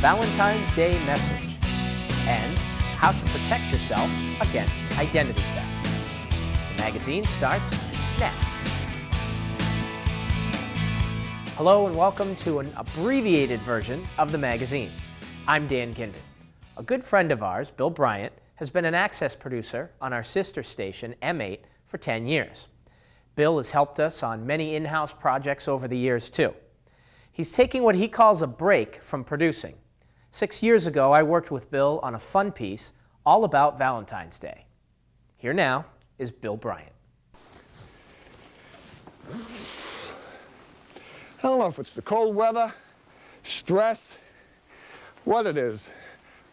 Valentine's Day message, and how to protect yourself against identity theft. The magazine starts now. Hello and welcome to an abbreviated version of the magazine. I'm Dan Ginden. A good friend of ours, Bill Bryant, has been an access producer on our sister station, M8, for 10 years. Bill has helped us on many in-house projects over the years, too. He's taking what he calls a break from producing. 6 years ago, I worked with Bill on a fun piece all about Valentine's Day. Here now is Bill Bryant. I don't know if it's the cold weather, stress, what it is.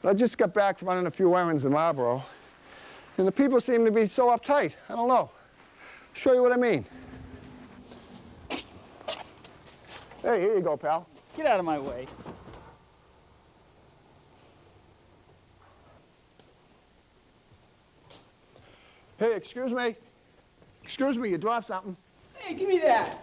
I just got back from running a few errands in Marlboro, and the people seem to be so uptight. I don't know. Show you what I mean. Hey, here you go, pal. Get out of my way. Hey, excuse me. Excuse me, you dropped something. Hey, give me that.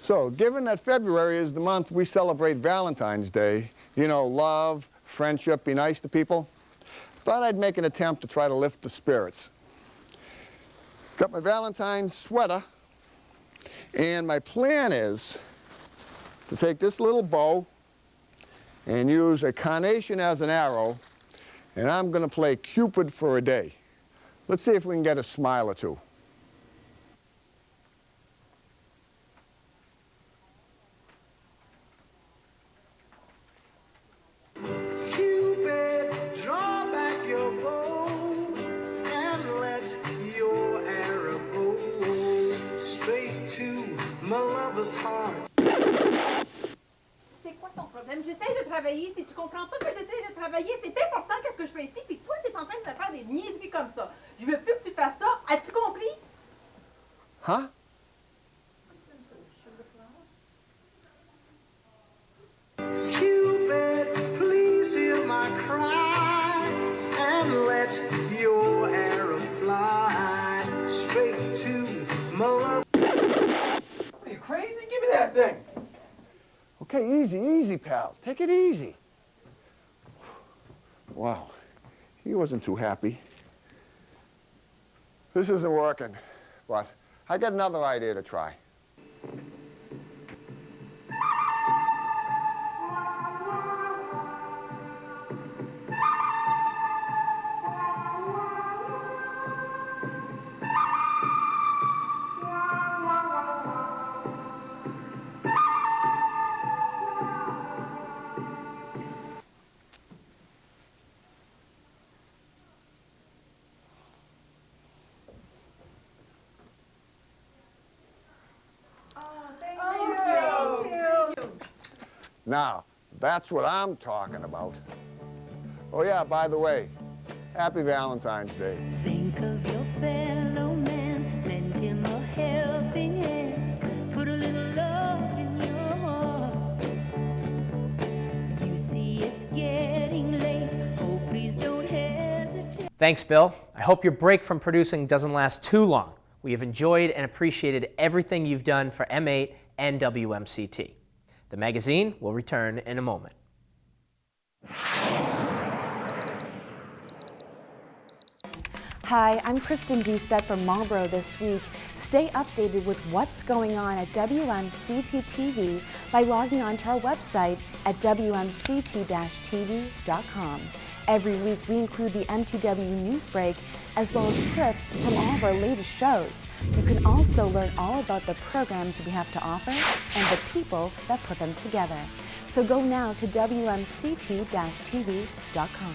So, given that February is the month we celebrate Valentine's Day, you know, love, friendship, be nice to people, thought I'd make an attempt to try to lift the spirits. Got my Valentine's sweater, and my plan is to take this little bow and use a carnation as an arrow, and I'm going to play Cupid for a day. Let's see if we can get a smile or two. J'essaie de travailler. Si tu comprends pas que j'essaie de travailler, c'est important qu'est-ce que je fais ici, puis toi, tu es en train de me faire des niaiseries comme ça. Je veux plus que tu fasses ça. As-tu compris? Huh? Cupid, please hear my cry and let your arrow fly straight to my love. Are you crazy? Give me that thing. Okay, easy, easy, pal. Take it easy. Wow, he wasn't too happy. This isn't working, but I got another idea to try. Now, that's what I'm talking about. Oh yeah, by the way, happy Valentine's Day. Think of your fellow man, lend him a helping hand, put a little love in your heart. You see it's getting late, oh please don't hesitate. Thanks, Bill. I hope your break from producing doesn't last too long. We have enjoyed and appreciated everything you've done for M8 and WMCT. The magazine will return in a moment. Hi, I'm Kristen Doucette from Marlboro This Week. Stay updated with what's going on at WMCT-TV by logging on to our website at WMCT-TV.com. Every week we include the MTW News Break as well as clips from all of our latest shows. You can also learn all about the programs we have to offer and the people that put them together. So go now to WMCT-TV.com.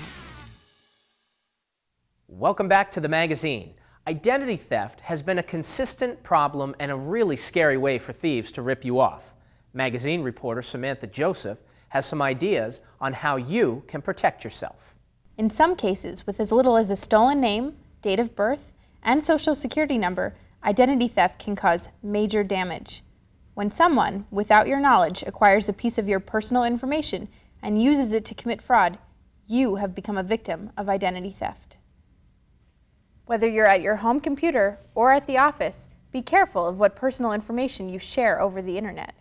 Welcome back to the magazine. Identity theft has been a consistent problem and a really scary way for thieves to rip you off. Magazine reporter Samantha Joseph has some ideas on how you can protect yourself. In some cases, with as little as a stolen name, date of birth, and social security number, identity theft can cause major damage. When someone, without your knowledge, acquires a piece of your personal information and uses it to commit fraud, you have become a victim of identity theft. Whether you're at your home computer or at the office, Be careful of what personal information you share over the internet.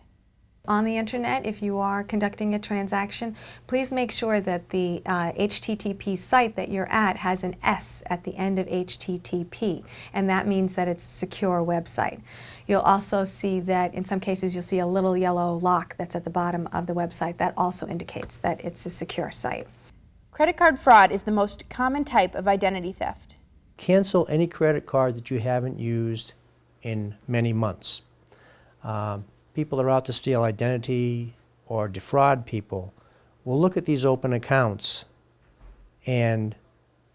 On the internet, if you are conducting a transaction, please make sure that the HTTP site that you're at has an S at the end of HTTP, and that means that it's a secure website. You'll also see that in some cases you'll see a little yellow lock that's at the bottom of the website. That also indicates that it's a secure site. Credit card fraud is the most common type of identity theft. Cancel any credit card that you haven't used in many months. People that are out to steal identity or defraud people will look at these open accounts and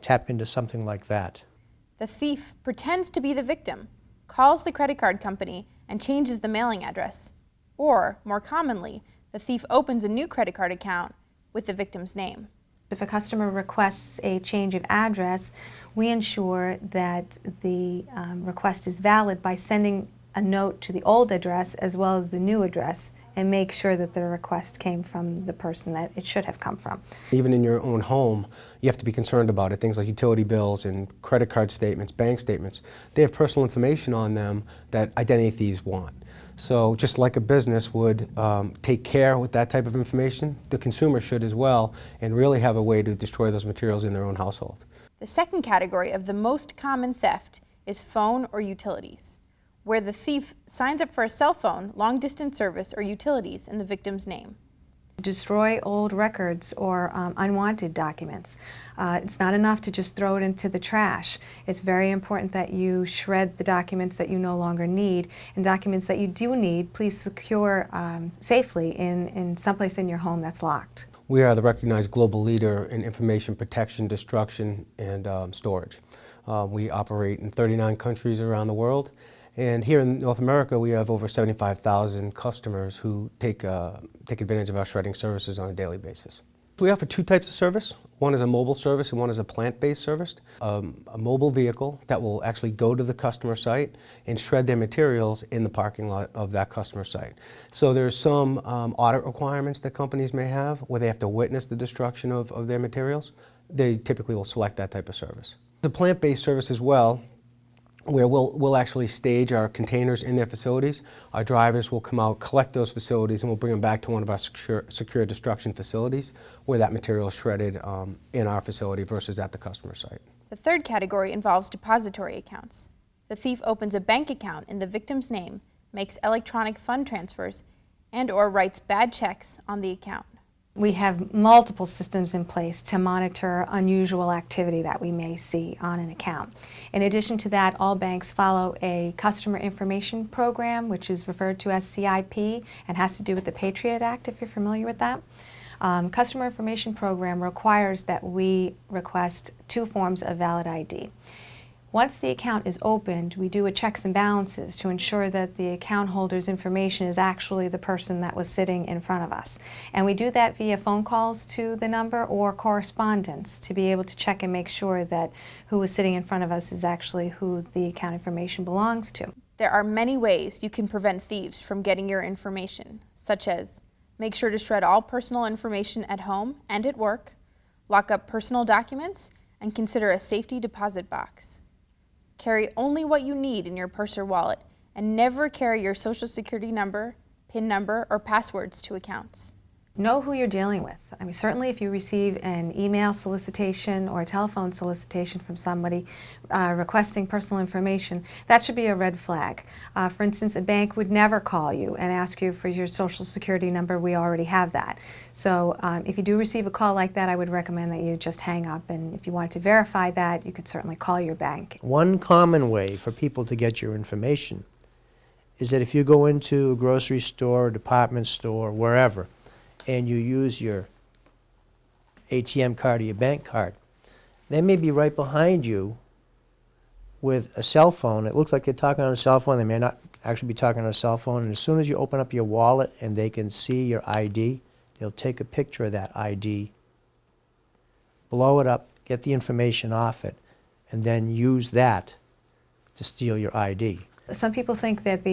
tap into something like that. The thief pretends to be the victim, calls the credit card company, and changes the mailing address. Or, more commonly, the thief opens a new credit card account with the victim's name. If a customer requests a change of address, we ensure that the request is valid by sending a note to the old address as well as the new address, and make sure that the request came from the person that it should have come from. Even in your own home, you have to be concerned about it. Things like utility bills and credit card statements, bank statements, they have personal information on them that identity thieves want. So just like a business would take care with that type of information, the consumer should as well, and really have a way to destroy those materials in their own household. The second category of the most common theft is phone or utilities, where the thief signs up for a cell phone, long-distance service, or utilities in the victim's name. Destroy old records or unwanted documents. It's not enough to just throw it into the trash. It's very important that you shred the documents that you no longer need, and documents that you do need, please secure safely in someplace in your home that's locked. We are the recognized global leader in information protection, destruction, and storage. We operate in 39 countries around the world. And here in North America, we have over 75,000 customers who take advantage of our shredding services on a daily basis. We offer two types of service. One is a mobile service and one is a plant-based service. A mobile vehicle that will actually go to the customer site and shred their materials in the parking lot of that customer site. So there's some audit requirements that companies may have where they have to witness the destruction of their materials. They typically will select that type of service. The plant-based service as well, where we'll actually stage our containers in their facilities. Our drivers will come out, collect those facilities, and we'll bring them back to one of our secure destruction facilities where that material is shredded in our facility versus at the customer site. The third category involves depository accounts. The thief opens a bank account in the victim's name, makes electronic fund transfers, and/or writes bad checks on the account. We have multiple systems in place to monitor unusual activity that we may see on an account. In addition to that, all banks follow a customer information program, which is referred to as CIP, and has to do with the Patriot Act, if you're familiar with that. Customer information program requires that we request two forms of valid ID. Once the account is opened, we do a checks and balances to ensure that the account holder's information is actually the person that was sitting in front of us. And we do that via phone calls to the number or correspondence to be able to check and make sure that who was sitting in front of us is actually who the account information belongs to. There are many ways you can prevent thieves from getting your information, such as make sure to shred all personal information at home and at work, lock up personal documents, and consider a safety deposit box. Carry only what you need in your purse or wallet, and never carry your social security number, PIN number, or passwords to accounts. Know who you're dealing with. I mean, certainly if you receive an email solicitation or a telephone solicitation from somebody requesting personal information, that should be a red flag. For instance, a bank would never call you and ask you for your social security number. We already have that. So if you do receive a call like that, I would recommend that you just hang up, and if you wanted to verify that, you could certainly call your bank. One common way for people to get your information is that if you go into a grocery store, a department store, wherever, and you use your ATM card or your bank card, they may be right behind you with a cell phone. It looks like you're talking on a cell phone. They may not actually be talking on a cell phone. And as soon as you open up your wallet and they can see your ID, they'll take a picture of that ID, blow it up, get the information off it, and then use that to steal your ID. Some people think that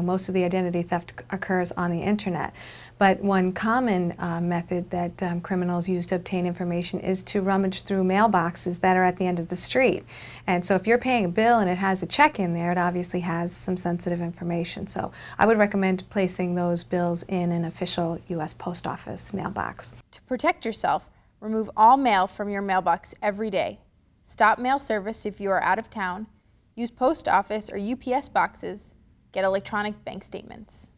most of the identity theft occurs on the internet, but one common method that criminals use to obtain information is to rummage through mailboxes that are at the end of the street. And so if you're paying a bill and it has a check in there, it obviously has some sensitive information. So I would recommend placing those bills in an official U.S. Post Office mailbox. To protect yourself, remove all mail from your mailbox every day. Stop mail service if you are out of town. Use post office or UPS boxes. Get electronic bank statements.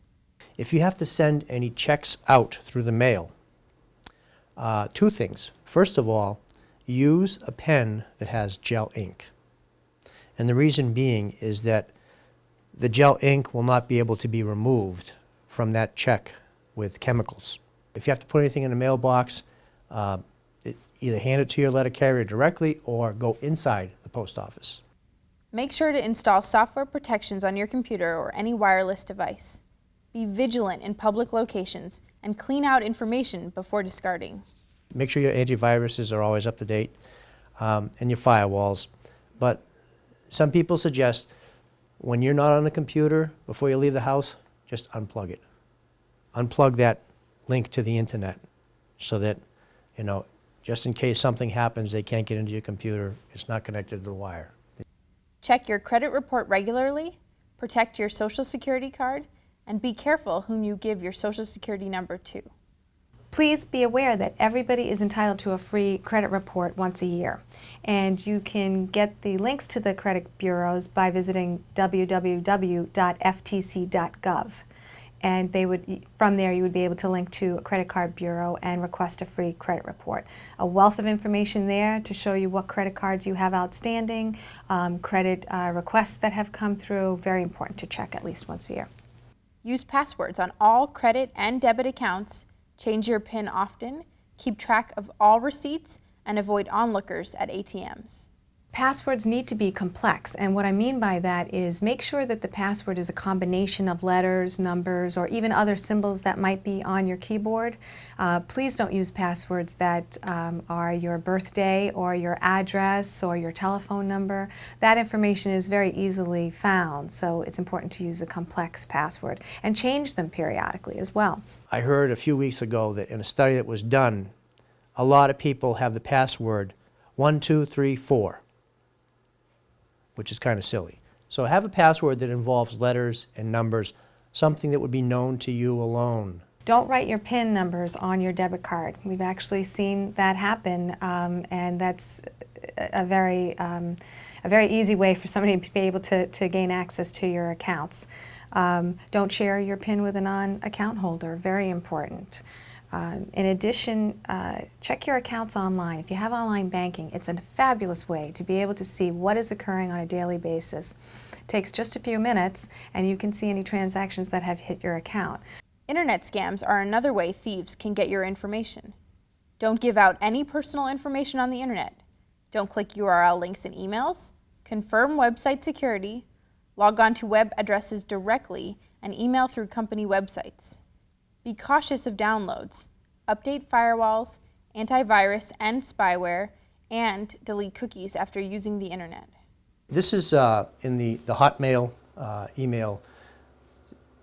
If you have to send any checks out through the mail, two things. First of all, use a pen that has gel ink. And the reason being is that the gel ink will not be able to be removed from that check with chemicals. If you have to put anything in the mailbox, either hand it to your letter carrier directly or go inside the post office. Make sure to install software protections on your computer or any wireless device. Be vigilant in public locations and clean out information before discarding. Make sure your antiviruses are always up to date and your firewalls. But some people suggest when you're not on the computer, before you leave the house, just unplug it. Unplug that link to the internet so that, just in case something happens, they can't get into your computer, it's not connected to the wire. Check your credit report regularly, protect your Social Security card, and be careful whom you give your Social Security number to. Please be aware that everybody is entitled to a free credit report once a year. And you can get the links to the credit bureaus by visiting www.ftc.gov. And from there you would be able to link to a credit card bureau and request a free credit report. A wealth of information there to show you what credit cards you have outstanding, credit requests that have come through. Very important to check at least once a year. Use passwords on all credit and debit accounts, change your PIN often, keep track of all receipts, and avoid onlookers at ATMs. Passwords need to be complex, and what I mean by that is make sure that the password is a combination of letters, numbers, or even other symbols that might be on your keyboard. Please don't use passwords that are your birthday or your address or your telephone number. That information is very easily found, so it's important to use a complex password and change them periodically as well. I heard a few weeks ago that in a study that was done, a lot of people have the password 1234. Which is kind of silly. So have a password that involves letters and numbers, something that would be known to you alone. Don't write your PIN numbers on your debit card. We've actually seen that happen, and that's a very easy way for somebody to be able to gain access to your accounts. Don't share your PIN with a non-account holder, very important. In addition, check your accounts online. If you have online banking, it's a fabulous way to be able to see what is occurring on a daily basis. It takes just a few minutes, and you can see any transactions that have hit your account. Internet scams are another way thieves can get your information. Don't give out any personal information on the internet. Don't click URL links in emails. Confirm website security. Log on to web addresses directly and email through company websites. Be cautious of downloads, update firewalls, antivirus and spyware, and delete cookies after using the internet. This is in the Hotmail email.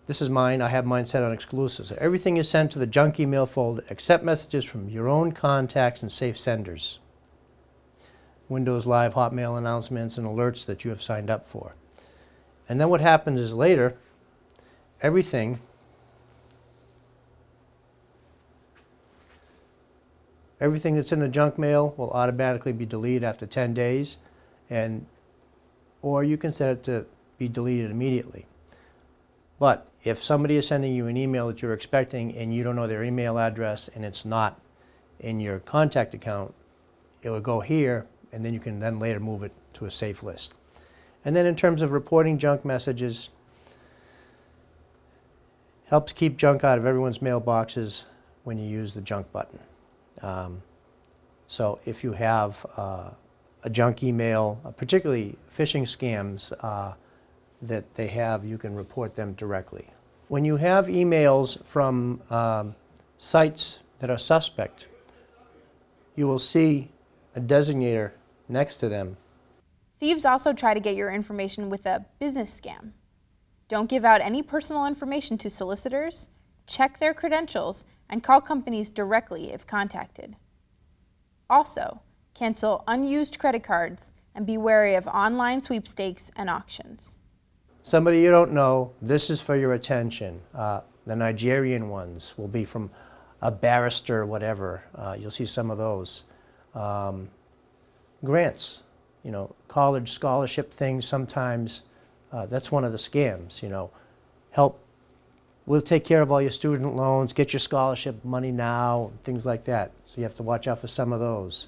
This is mine. I have mine set on exclusive. So everything is sent to the junk email folder except messages from your own contacts and safe senders. Windows Live Hotmail announcements and alerts that you have signed up for. And then what happens is later, everything that's in the junk mail will automatically be deleted after 10 days, or you can set it to be deleted immediately. But if somebody is sending you an email that you're expecting and you don't know their email address and it's not in your contact account, it will go here, and then you can then later move it to a safe list. And then in terms of reporting junk messages, helps keep junk out of everyone's mailboxes when you use the junk button. So if you have a junk email, particularly phishing scams that they have, you can report them directly. When you have emails from sites that are suspect, you will see a designator next to them. Thieves also try to get your information with a business scam. Don't give out any personal information to solicitors, check their credentials, and call companies directly if contacted. Also, cancel unused credit cards and be wary of online sweepstakes and auctions. Somebody you don't know, this is for your attention. The Nigerian ones will be from a barrister, whatever. You'll see some of those. Grants, you know, college scholarship things sometimes, that's one of the scams, you know. We'll take care of all your student loans, get your scholarship money now, things like that. So you have to watch out for some of those.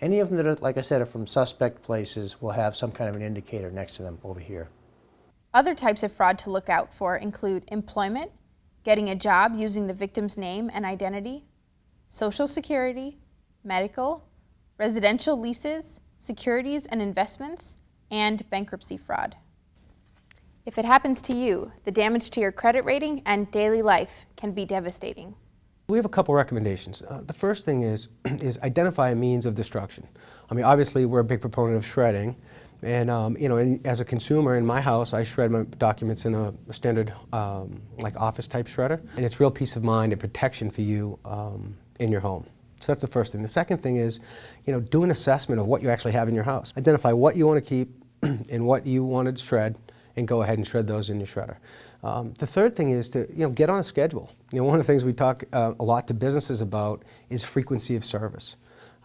Any of them that are, like I said, are from suspect places will have some kind of an indicator next to them over here. Other types of fraud to look out for include employment, getting a job using the victim's name and identity, Social Security, medical, residential leases, securities and investments, and bankruptcy fraud. If it happens to you, the damage to your credit rating and daily life can be devastating. We have a couple recommendations. The first thing is identify a means of destruction. I mean, obviously, we're a big proponent of shredding. And, you know, as a consumer in my house, I shred my documents in a standard, like office-type shredder. And it's real peace of mind and protection for you in your home. So that's the first thing. The second thing is, you know, do an assessment of what you actually have in your house. Identify what you want to keep and what you want to shred, and go ahead and shred those in your shredder. The third thing is to, you know, get on a schedule. You know, one of the things we talk a lot to businesses about is frequency of service.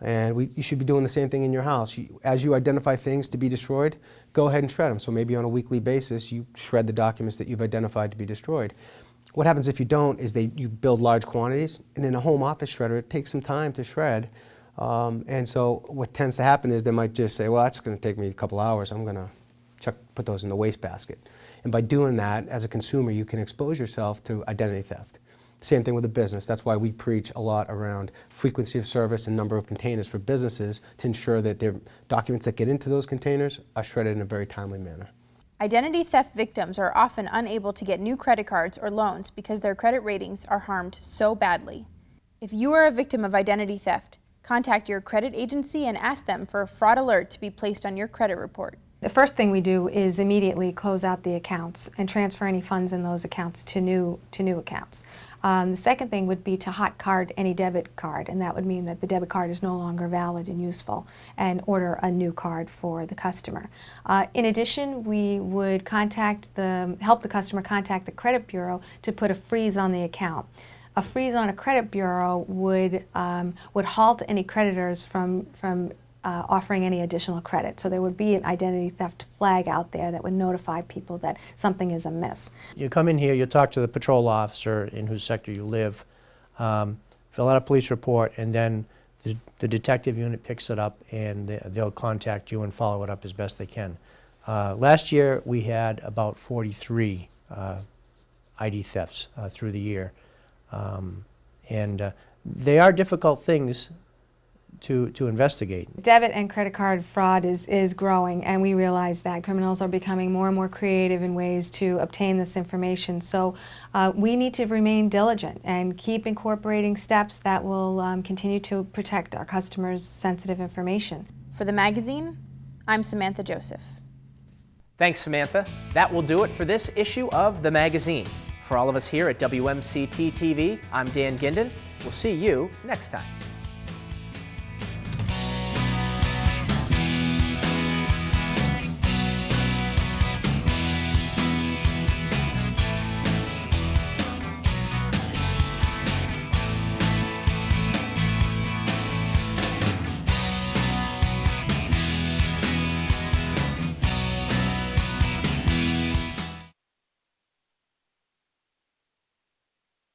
And you should be doing the same thing in your house. As you identify things to be destroyed, go ahead and shred them. So maybe on a weekly basis, you shred the documents that you've identified to be destroyed. What happens if you don't is you build large quantities, and in a home office shredder, it takes some time to shred. And so what tends to happen is they might just say, well, that's going to take me a couple hours. I'm going to put those in the wastebasket. And by doing that, as a consumer, you can expose yourself to identity theft. Same thing with a business. That's why we preach a lot around frequency of service and number of containers for businesses to ensure that their documents that get into those containers are shredded in a very timely manner. Identity theft victims are often unable to get new credit cards or loans because their credit ratings are harmed so badly. If you are a victim of identity theft, contact your credit agency and ask them for a fraud alert to be placed on your credit report. The first thing we do is immediately close out the accounts and transfer any funds in those accounts to new accounts. The second thing would be to hot card any debit card, and that would mean that the debit card is no longer valid and useful, and order a new card for the customer. In addition, we would help the customer contact the credit bureau to put a freeze on the account. A freeze on a credit bureau would halt any creditors from offering any additional credit. So there would be an identity theft flag out there that would notify people that something is amiss. You come in here, you talk to the patrol officer in whose sector you live, fill out a police report, and then the detective unit picks it up and they'll contact you and follow it up as best they can. Last year we had about 43 ID thefts through the year. And they are difficult things to investigate. Debit and credit card fraud is growing, and we realize that criminals are becoming more and more creative in ways to obtain this information. So we need to remain diligent and keep incorporating steps that will continue to protect our customers' sensitive information. For the magazine, I'm Samantha Joseph. Thanks, Samantha. That will do it for this issue of the magazine. For all of us here at WMCT-TV, I'm Dan Ginden. We'll see you next time.